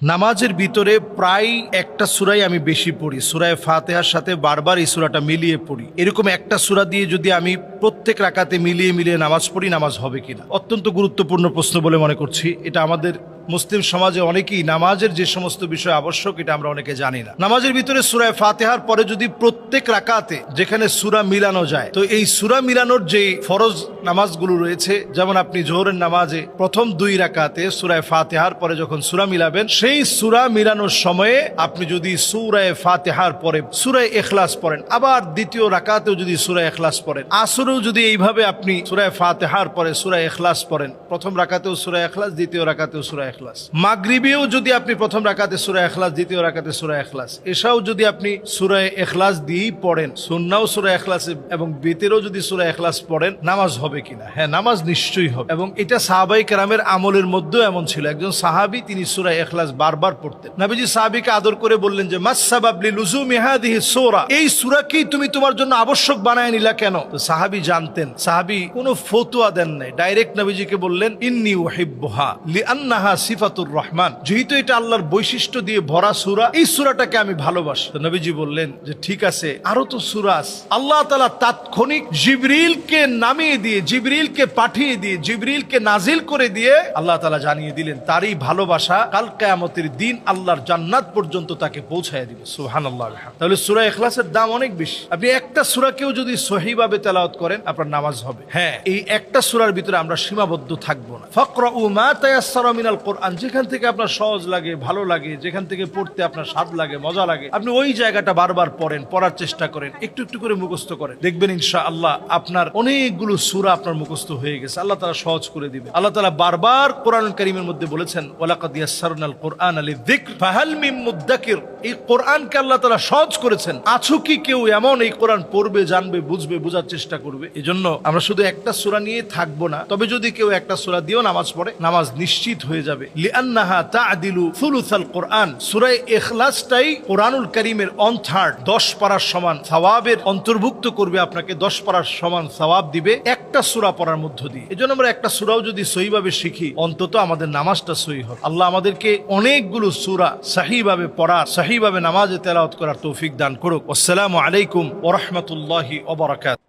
নামাজের ভিতরে প্রায় একটা সূরাই আমি বেশি পড়ি, সূরা ফাতিহার সাথে বারবার এই সূরাটা মিলিয়ে পড়ি। এরকম একটা সূরা দিয়ে যদি আমি প্রত্যেক রাকাতে মিলিয়ে মিলিয়ে নামাজ পড়ি, নামাজ হবে কিনা? অত্যন্ত গুরুত্বপূর্ণ প্রশ্ন বলে মনে করছি। এটা আমাদের মুসলিম সমাজে অনেকেই নামাজের যে সমস্ত বিষয় আবশ্যক এটা আমরা অনেকে জানি না। নামাজের ভিতরে সূরা ফাতিহার পরে যদি প্রত্যেক রাকাতে যেখানে সূরা মিলানো যায়, তো এই সূরা মিলানোর যে ফরজ নামাজগুলো রয়েছে, যেমন আপনি জোহরের নামাজে প্রথম 2 রাকাতে সূরা ফাতিহার পরে যখন সূরা মিলাবেন, সেই সূরা মিলানোর সময়ে আপনি যদি সূরা ফাতিহার পরে সূরা ইখলাস পড়েন, আবার দ্বিতীয় রাকাতেও যদি সূরা ইখলাস পড়েন, আসরেও যদি এইভাবে আপনি সূরা ফাতিহার পরে সূরা ইখলাস পড়েন, প্রথম রাকাতেও সূরা ইখলাস, দ্বিতীয় রাকাতেও সূরা ইখলাস, মাগরিবেও যদি আপনি প্রথম রাকাতে সূরা ইখলাস, দ্বিতীয় রাকাতে সূরা ইখলাস, এশাও যদি আপনি সূরা ইখলাস দিয়েই পড়েন, সুন্নাও সূরা ইখলাস এবং বিতরেও যদি সূরা ইখলাস পড়েন, নামাজ হবে কিনা? হ্যাঁ, নামাজ নিশ্চয়ই হবে। এবং এটা সাহাবায়ে কেরামের আমলের মধ্যেও এমন ছিল। একজন সাহাবী তিনি সূরা ইখলাস বারবার পড়তেন। নবীজি সাহাবীকে আদর করে বললেন যে মাস সাবাব লিলুজুমি হাদিহি সূরা, এই সূরা কি তুমি তোমার জন্য আবশ্যক বানায় নিলা কেন? তো সাহাবী জানতেন, সাহাবী কোনো ফতোয়া দেন নাই, ডাইরেক্ট নবীজিকে বললেন ইন্নী উহিব্বুহা লিআন্নাহা সিফাতুর রহমান, যেহেতু এটা আল্লাহর বৈশিষ্ট্য দিয়ে ভরা সূরা, এই সূরাটাকে আমি ভালোবাসি। তো নবীজি বললেন যে ঠিক আছে, আরো তো সূরা আছে। আল্লাহ তাআলা তাৎক্ষণিক জিবরিলকে নামিয়ে দিয়ে, জিবরিলকে পাঠিয়ে দিয়ে, জিবরিলকে নাজিল করে দিয়ে আল্লাহ তাআলা জানিয়ে দিলেন তারই ভালোবাসা কাল কিয়ামতের দিন আল্লাহর জান্নাত পর্যন্ত তাকে পৌঁছায় দিবে। সুবহানাল্লাহ। তাহলে সূরা ইখলাসের দাম অনেক বেশি। আপনি একটা সূরাকেও যদি সহিভাবে তেলাওয়াত করেন, আপনার নামাজ হবে। হ্যাঁ, এই একটা সূরার ভিতরে আমরা সীমাবদ্ধ থাকবো না। ফাকরাউ মা তায়াসসারা মিনাল কোরআন, যেখান থেকে আপনার সহজ লাগে, ভালো লাগে, যেখান থেকে পড়তে আপনার স্বাদ লাগে, মজা লাগে, আপনি ওই জায়গাটা বারবার পড়েন, পড়ার চেষ্টা করেন, একটু একটু করে মুখস্থ করেন। দেখবেন ইনশাআল্লাহ আপনার অনেকগুলো সূরা আপনার মুখস্থ হয়ে গেছে। আল্লাহ তাআলা সহজ করে দিবেন। আল্লাহ তাআলা বারবার কোরআনুল কারীমের মধ্যে বলেছেন ওয়ালাকাদ ইয়াসসারনাল কোরআনা লিযিকর ফাহাল মিন মুদ্দাকির, এই কোরআনকে আল্লাহ তাআলা সহজ করেছেন। আছো কি কেউ এমন এই কোরআন পড়বে, জানবে, বুঝবে, বোঝার চেষ্টা করবে? এজন্য আমরা শুধু একটা সূরা নিয়ে থাকবো না। তবে যদি কেউ একটা সূরা দিয়েও নামাজ পড়ে, নামাজ নিশ্চিত হয়ে যাবে। লিআন্নাহা তা'দিলু সুলুসাল কোরআন, সূরা ইখলাসটাই কোরআনুল কারীমের 1/3, 10 পারার সমান সওয়াবের অন্তর্ভুক্ত করবে, আপনাকে 10 পারার সমান সওয়াব দিবে একটা সূরা পড়ার মধ্য দিয়ে। এজন্য আমরা একটা সূরাও যদি সহিভাবে শিখি, অন্তত আমাদের নামাজটা সহি হবে। আল্লাহ আমাদেরকে অনেকগুলো সূরা সহিভাবে পড়ার, সহিভাবে নামাজে তেলাওয়াত করার তৌফিক দান করুক। আসসালামু আলাইকুম ওয়া রাহমাতুল্লাহি ওয়া বারাকাতুহু।